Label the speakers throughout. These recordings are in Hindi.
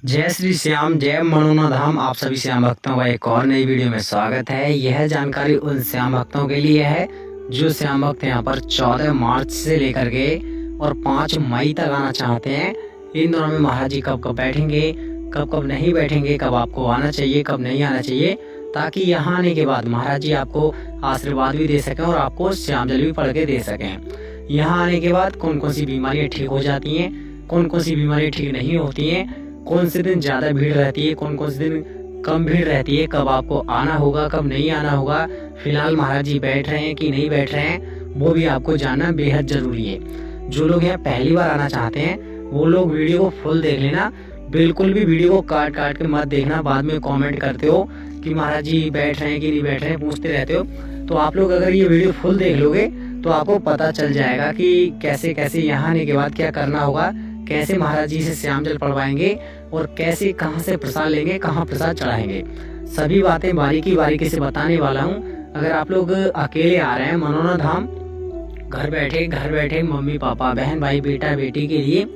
Speaker 1: जय श्री श्याम, जय मनोना धाम। आप सभी श्याम भक्तों का एक और नई वीडियो में स्वागत है। यह जानकारी उन श्याम भक्तों के लिए है जो श्याम भक्त यहाँ पर 14 मार्च से लेकर के और 5 मई तक आना चाहते हैं। इन दोनों में महाराज जी कब कब बैठेंगे, कब कब नहीं बैठेंगे, कब आपको आना चाहिए, कब नहीं आना चाहिए, ताकि यहाँ आने के बाद महाराज जी आपको आशीर्वाद भी दे सकें और आपको श्याम जल भी पढ़ के दे सकें। यहाँ आने के बाद कौन कौन सी बीमारियाँ ठीक हो जाती हैं, कौन कौन सी बीमारियाँ ठीक नहीं होती हैं, कौन से दिन ज़्यादा भीड़ रहती है, कौन कौन से दिन कम भीड़ रहती है, कब आपको आना होगा, कब नहीं आना होगा, फिलहाल महाराज जी बैठ रहे हैं कि नहीं बैठ रहे हैं, वो भी आपको जानना बेहद ज़रूरी है। जो लोग यहाँ पहली बार आना चाहते हैं वो लोग वीडियो को फुल देख लेना, बिल्कुल भी वीडियो को काट काट के मत देखना। बाद में कमेंट करते हो कि महाराज जी बैठ रहे हैं कि नहीं बैठ रहे हैं, पूछते रहते हो। तो आप लोग अगर ये वीडियो फुल देख लोगे तो आपको पता चल जाएगा कि कैसे कैसे यहाँ आने के बाद क्या करना होगा, कैसे महाराज जी से श्याम जल पढ़वाएंगे और कैसे कहाँ से प्रसाद लेंगे, कहाँ प्रसाद चढ़ाएंगे। सभी बातें बारीकी बारीकी से बताने वाला हूँ। अगर आप लोग अकेले आ रहे हैं मनोना धाम, घर बैठे मम्मी पापा बहन भाई बेटा बेटी के लिए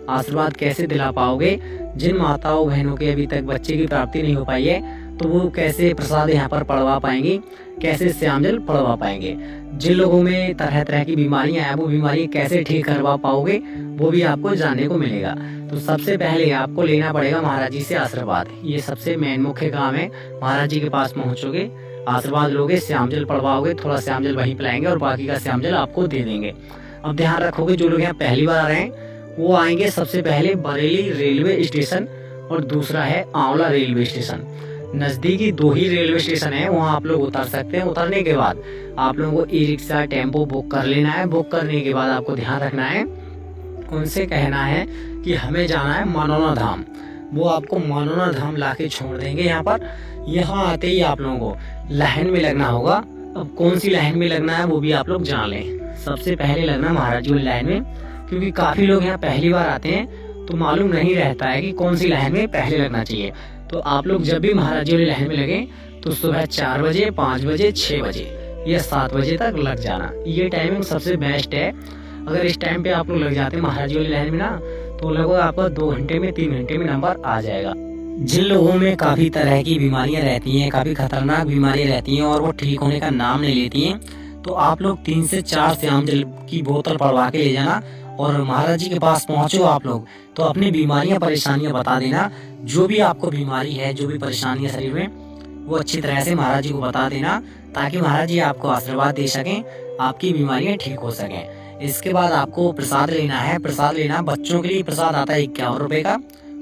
Speaker 1: आशीर्वाद कैसे दिला पाओगे। जिन माताओं बहनों के अभी तक बच्चे की प्राप्ति नहीं हो पाई है तो वो कैसे प्रसाद यहाँ पर पढ़वा पाएंगे, कैसे श्याम जल पढ़वा पाएंगे। जिन लोगों में तरह तरह की बीमारियां हैं वो बीमारी कैसे ठीक करवा पाओगे वो भी आपको जानने को मिलेगा। तो सबसे पहले आपको लेना पड़ेगा महाराज जी से आशीर्वाद। ये सबसे मेन मुख्य काम है। महाराज जी के पास पहुंचोगे, आशीर्वाद लोगे, श्याम जल पढ़वाओगे, थोड़ा श्याम जल वहीं पिलाएंगे और बाकी का श्याम जल आपको दे देंगे। अब ध्यान रखोगे जो लोग यहाँ पहली बार आ रहे हैं वो आएंगे सबसे पहले बरेली रेलवे स्टेशन और दूसरा है आंवला रेलवे स्टेशन। नज़दीकी 2 ही रेलवे स्टेशन है, वहाँ आप लोग उतर सकते हैं। उतरने के बाद आप लोगों को ई रिक्शा टेम्पो बुक कर लेना है। बुक करने के बाद आपको ध्यान रखना है, उनसे कहना है कि हमें जाना है मनोना धाम। वो आपको मनोना धाम लाके छोड़ देंगे यहाँ पर। यहाँ आते ही आप लोगों को लाइन में लगना होगा। अब कौन सी लाइन में लगना है वो भी आप लोग जान लें। सबसे पहले लगना महाराज जी वाली लाइन में, क्योंकि काफ़ी लोग यहाँ पहली बार आते हैं तो मालूम नहीं रहता है कि कौन सी लाइन में पहले लगना चाहिए। तो आप लोग जब भी महाराज जी वाली लाइन में लगे तो सुबह 4 बजे, 5 बजे, 6 बजे या 7 बजे तक लग जाना। ये टाइमिंग सबसे बेस्ट है। अगर इस टाइम पे आप लोग लग जाते हैं महाराज जी वाली लाइन में ना, तो लगभग आपका 2 घंटे में 3 घंटे में नंबर आ जाएगा। जिन लोगों में काफ़ी तरह की बीमारियां रहती हैं, काफ़ी खतरनाक बीमारियां रहती हैं और वो ठीक होने का नाम नहीं लेती हैं, तो आप लोग 3 से 4 श्याम जल की बोतल पड़वा के ले जाना और महाराज जी के पास पहुंचो आप लोग तो अपनी बीमारियां परेशानियां बता देना। जो भी आपको बीमारी है, जो भी परेशानी है शरीर में, वो अच्छी तरह से महाराज जी को बता देना, ताकि महाराज जी आपको आशीर्वाद दे सकें, आपकी बीमारियां ठीक हो सकें। इसके बाद आपको प्रसाद लेना है। प्रसाद लेना, बच्चों के लिए प्रसाद आता है 51 रुपए का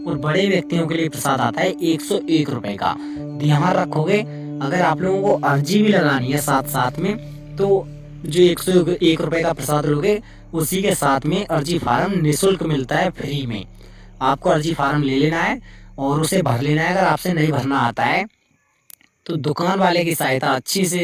Speaker 1: और बड़े व्यक्तियों के लिए प्रसाद आता है 101 रुपए का। ध्यान रखोगे अगर आप लोगों को अर्जी भी लगानी है साथ साथ में, तो जो 101 रुपए का प्रसाद लोगे उसी के साथ में अर्जी फार्म निःशुल्क मिलता है, फ्री में। आपको अर्जी फार्म ले लेना है और उसे भर लेना है। अगर आपसे नहीं भरना आता है तो दुकान वाले की सहायता अच्छी से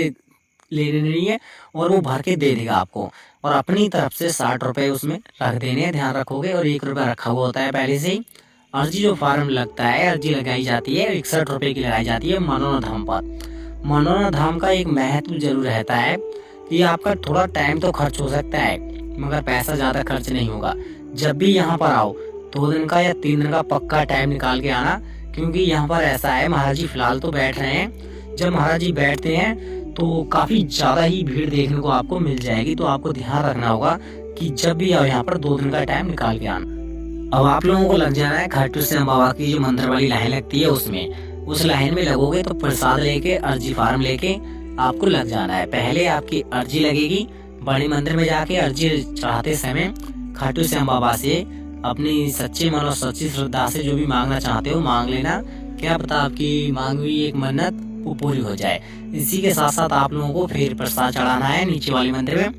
Speaker 1: ले लेनी है और वो भर के दे देगा आपको। और अपनी तरफ से 60 रुपए उसमें रख देने हैं, ध्यान रखोगे। और 1 रुपया रखा हुआ होता है पहले से ही। अर्जी जो फार्म लगता है, अर्जी लगाई जाती है 61 रुपए की लगाई जाती है मनोना धाम पर। मनोना धाम का एक महत्व जरूर रहता है कि आपका थोड़ा टाइम तो खर्च हो सकता है मगर पैसा ज़्यादा खर्च नहीं होगा। जब भी यहाँ पर आओ 2 दिन का या 3 दिन का पक्का टाइम निकाल के आना, क्योंकि यहाँ पर ऐसा है महाराज जी फिलहाल तो बैठ रहे हैं। जब महाराज जी बैठते हैं तो काफ़ी ज़्यादा ही भीड़ देखने को आपको मिल जाएगी। तो आपको ध्यान रखना होगा कि जब भी आओ यहाँ पर 2 दिन का टाइम निकाल के आना। अब आप लोगों को लग जाना है खाटू श्याम बाबा की जो मंदिर वाली लाइन लगती है उसमें। उस लाइन में लगोगे तो प्रसाद लेके, अर्जी फार्म लेके आपको लग जाना है। पहले आपकी अर्जी लगेगी, बड़े मंदिर में जाके अर्जी चढ़ाते समय खाटू श्याम बाबा से अपनी सच्चे मन और सच्ची श्रद्धा से जो भी मांगना चाहते हो मांग लेना। क्या पता आपकी मांगी हुई एक मन्नत वो पूरी हो जाए। इसी के साथ साथ आप लोगों को फिर प्रसाद चढ़ाना है नीचे वाले मंदिर में।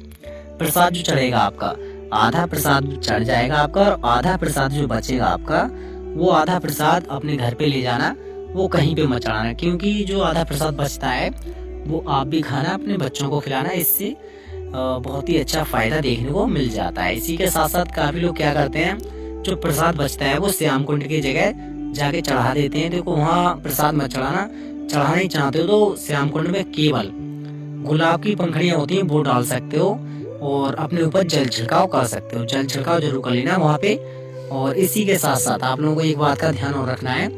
Speaker 1: प्रसाद जो चढ़ेगा आपका, आधा प्रसाद चढ़ जाएगा आपका और आधा प्रसाद जो बचेगा आपका, वो आधा प्रसाद अपने घर पे ले जाना, वो कहीं पे मत चढ़ाना। क्योंकि जो आधा प्रसाद बचता है वो आप भी खाना, अपने बच्चों को खिलाना। इससे बहुत ही अच्छा फायदा देखने को मिल जाता है। इसी के साथ साथ काफी लोग क्या करते हैं, जो प्रसाद बचता है वो श्याम कुंड की जगह जाके चढ़ा देते हैं। देखो वहाँ प्रसाद मत चढ़ाना। चढ़ाना ही चाहते हो तो श्याम कुंड में केवल गुलाब की पंखड़ियाँ होती हैं वो डाल सकते हो और अपने ऊपर जल छिड़काव कर सकते हो। जल छिड़काव जरूर कर लेना वहाँ पे। और इसी के साथ साथ आप लोगों को एक बात का ध्यान और रखना है,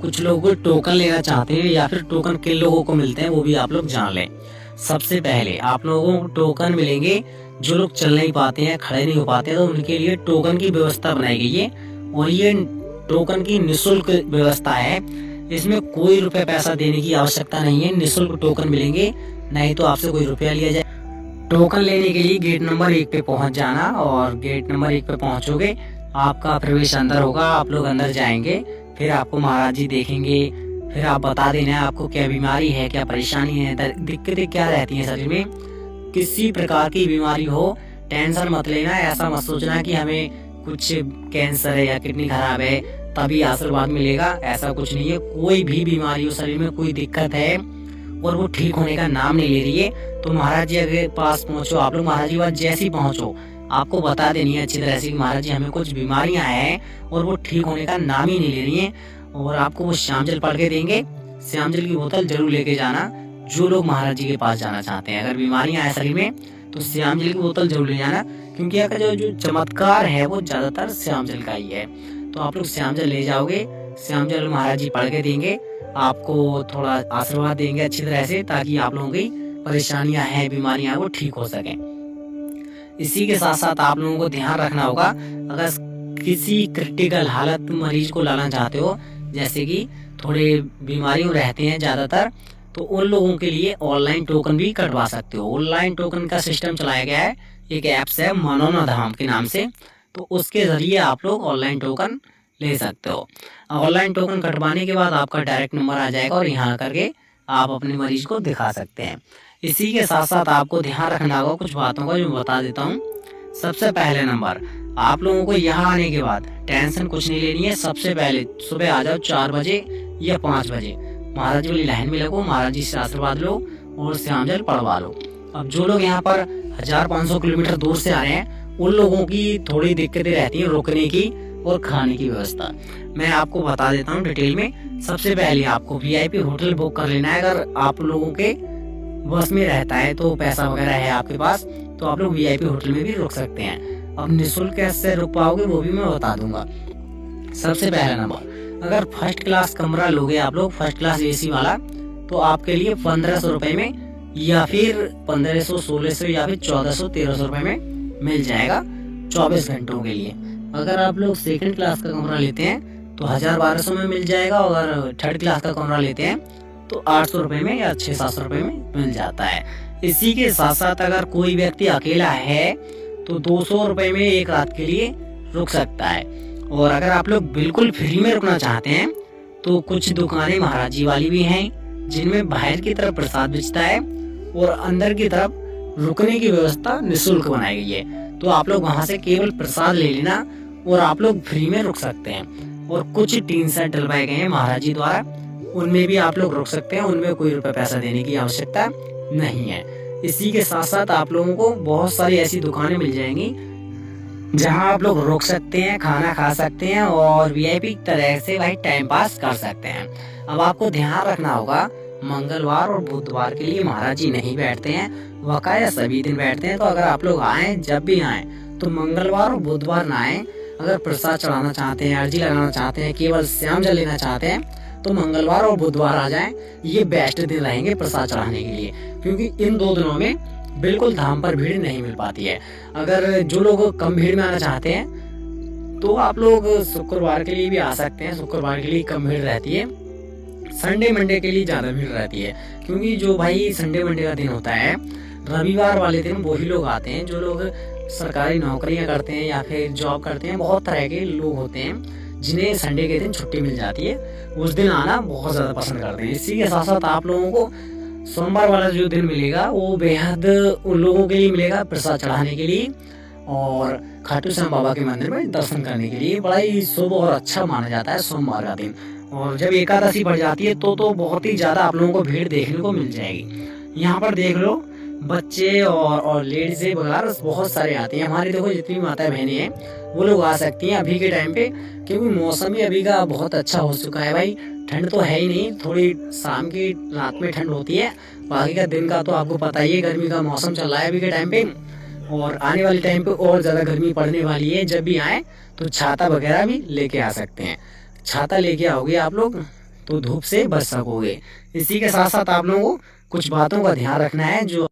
Speaker 1: कुछ लोग टोकन लेना चाहते हैं या फिर टोकन किन लोगों को मिलते हैं वो भी आप लोग जान लें। सबसे पहले आप लोगों को टोकन मिलेंगे जो लोग चल नहीं पाते हैं, खड़े नहीं हो पाते हैं, तो उनके लिए टोकन की व्यवस्था बनाई गई है और ये टोकन की निःशुल्क व्यवस्था है। इसमें कोई रुपए पैसा देने की आवश्यकता नहीं है, निःशुल्क टोकन मिलेंगे, नहीं तो आपसे कोई रुपया लिया जाए। टोकन लेने के लिए गेट नंबर 1 पे पहुंच जाना और गेट नंबर 1 पे पहुंचोगे, आपका प्रवेश अंदर होगा, आप लोग अंदर जाएंगे, फिर आपको महाराज जी देखेंगे, फिर आप बता देना आपको क्या बीमारी है, क्या परेशानी है, दिक्कतें क्या रहती हैं शरीर में। किसी प्रकार की बीमारी हो टेंशन मत लेना, ऐसा मत सोचना कि हमें कुछ कैंसर है या किडनी खराब है तभी आशीर्वाद मिलेगा, ऐसा कुछ नहीं है। कोई भी बीमारी हो, शरीर में कोई दिक्कत है और वो ठीक होने का नाम नहीं ले रही है, तो महाराज जी के पास पहुंचो। आप लोग महाराज जी के पास जैसे ही पहुंचो आपको बता देनी है अच्छी तरह से कि महाराज जी हमें कुछ बीमारियां हैं और वो ठीक होने का नाम ही नहीं ले रही हैं, और आपको वो श्याम जल पढ़ के देंगे। श्याम जल की बोतल जरूर लेके जाना जो लोग महाराज जी के पास जाना चाहते हैं। अगर बीमारियां हैं शरीर में तो श्याम जल की बोतल जरूर ले जाना, क्योंकि यहाँ का जो चमत्कार है वो ज्यादातर श्याम जल का ही है। तो आप लोग श्याम जल ले जाओगे, श्याम जल महाराज जी पढ़ के देंगे, आपको थोड़ा आशीर्वाद देंगे अच्छी तरह से, ताकि आप लोगों की परेशानियां हैं, बीमारियां वो ठीक हो सके। इसी के साथ साथ आप लोगों को ध्यान रखना होगा, अगर किसी क्रिटिकल हालत मरीज को लाना चाहते हो, जैसे कि थोड़े बीमारियों रहते हैं ज्यादातर, तो उन लोगों के लिए ऑनलाइन टोकन भी कटवा सकते हो। ऑनलाइन टोकन का सिस्टम चलाया गया है, एक ऐप्स है मनोना धाम के नाम से, तो उसके जरिए आप लोग ऑनलाइन टोकन ले सकते हो। ऑनलाइन टोकन कटवाने के बाद आपका डायरेक्ट नंबर आ जाएगा और यहाँ करके आप अपने मरीज को दिखा सकते हैं। इसी के साथ साथ आपको ध्यान रखना होगा कुछ बातों का जो मैं बता देता हूँ। सबसे पहले नंबर, आप लोगों को यहाँ आने के बाद टेंशन कुछ नहीं लेनी है। सबसे पहले सुबह आ जाओ 4 बजे या 5 बजे, महाराज जी वाली लाइन में लगो, महाराज जी से आशीर्वाद लो और श्याम जल पढ़वा लो। अब जो लोग यहाँ पर 1500 किलोमीटर दूर से आ रहे हैं उन लोगों की थोड़ी दिक्कतें रहती हैं रुकने की और खाने की व्यवस्था, मैं आपको बता देता हूँ डिटेल में। सबसे पहले आपको वीआईपी होटल बुक कर लेना है। अगर आप लोगों के बस में रहता है तो पैसा वगैरह है आपके पास, तो आप लोग वीआईपी होटल में भी रुक सकते हैं। अब निःशुल्क कैसे रुक पाओगे वो भी मैं बता दूंगा। सबसे पहला नंबर, अगर फर्स्ट क्लास कमरा लोगे आप लोग, फर्स्ट क्लास एसी वाला, तो आपके लिए 1500 रुपए में या फिर 1500, 1600 या फिर 1400, 1300 रुपए में मिल जाएगा 24 घंटों के लिए। अगर आप लोग सेकंड क्लास का कमरा लेते हैं तो 1000-1200 में मिल जाएगा, और अगर थर्ड क्लास का कमरा लेते हैं तो 800 रुपए में या 600-700 रुपए में मिल जाता है। इसी के साथ साथ अगर कोई व्यक्ति अकेला है तो 200 रुपए में एक रात के लिए रुक सकता है। और अगर आप लोग बिल्कुल फ्री में रुकना चाहते हैं तो कुछ दुकानें महाराज जी वाली भी हैं जिनमें बाहर की तरफ प्रसाद बेचता है और अंदर की तरफ रुकने की व्यवस्था निःशुल्क बनाई गई है। तो आप लोग वहां से केवल प्रसाद ले लेना और आप लोग फ्री में रुक सकते हैं। और कुछ टीन सेट डलवाए गए हैं महाराज जी द्वारा, उनमें भी आप लोग रुक सकते हैं, उनमें कोई रुपए पैसा देने की आवश्यकता नहीं है। इसी के साथ साथ आप लोगों को बहुत सारी ऐसी दुकानें मिल जाएंगी जहां आप लोग रुक सकते हैं, खाना खा सकते हैं और वीआईपी तरह से भाई टाइम पास कर सकते हैं। अब आपको ध्यान रखना होगा, मंगलवार और बुधवार के लिए महाराज जी नहीं बैठते हैं, बकाया सभी दिन बैठते हैं। तो अगर आप लोग आए, जब भी आए, तो मंगलवार और बुधवार ना आए। अगर प्रसाद चढ़ाना चाहते हैं, अर्जी लगाना चाहते हैं, केवल श्याम जल लेना चाहते हैं, तो मंगलवार और बुधवार आ जाएं। ये बेस्ट दिन रहेंगे प्रसाद चढ़ाने के लिए, क्योंकि इन 2 दिनों में बिल्कुल धाम पर भीड़ नहीं मिल पाती है। अगर जो लोग कम भीड़ में आना चाहते हैं तो आप लोग शुक्रवार के लिए भी आ सकते हैं, शुक्रवार के लिए कम भीड़ रहती है, संडे मंडे के लिए ज्यादा भीड़ रहती है। क्योंकि जो भाई संडे मंडे का दिन होता है, रविवार वाले दिन वही लोग आते हैं जो लोग सरकारी नौकरियां करते हैं या फिर जॉब करते हैं। बहुत तरह के लोग होते हैं जिन्हें संडे के दिन छुट्टी मिल जाती है, उस दिन आना बहुत ज्यादा पसंद करते हैं। इसी के साथ साथ आप लोगों को सोमवार वाला जो दिन मिलेगा वो बेहद उन लोगों के लिए मिलेगा प्रसाद चढ़ाने के लिए और खाटू श्याम बाबा के मंदिर में दर्शन करने के लिए। बड़ा ही शुभ और अच्छा माना जाता है सोमवार का दिन। और जब एकादशी पड़ जाती है तो बहुत ही ज्यादा आप लोगों को भीड़ देखने को मिल जाएगी। यहाँ पर देख लो, बच्चे और लेडीज वगैरह बहुत सारे आते हैं। हमारी देखो जितनी माता बहनें हैं वो लोग आ सकती हैं अभी के टाइम पे, क्योंकि मौसम ही अभी का बहुत अच्छा हो चुका है भाई। ठंड तो है ही नहीं, थोड़ी शाम की रात में ठंड होती है, बाकी का दिन का तो आपको पता ही है, गर्मी का मौसम चल रहा है अभी के टाइम पे। और आने वाले टाइम पे और ज़्यादा गर्मी पड़ने वाली है। जब भी आए तो छाता वगैरह भी लेके आ सकते हैं। छाता लेके आओगे आप लोग तो धूप से बच सकोगे। इसी के साथ साथ आप लोगों को कुछ बातों का ध्यान रखना है। जो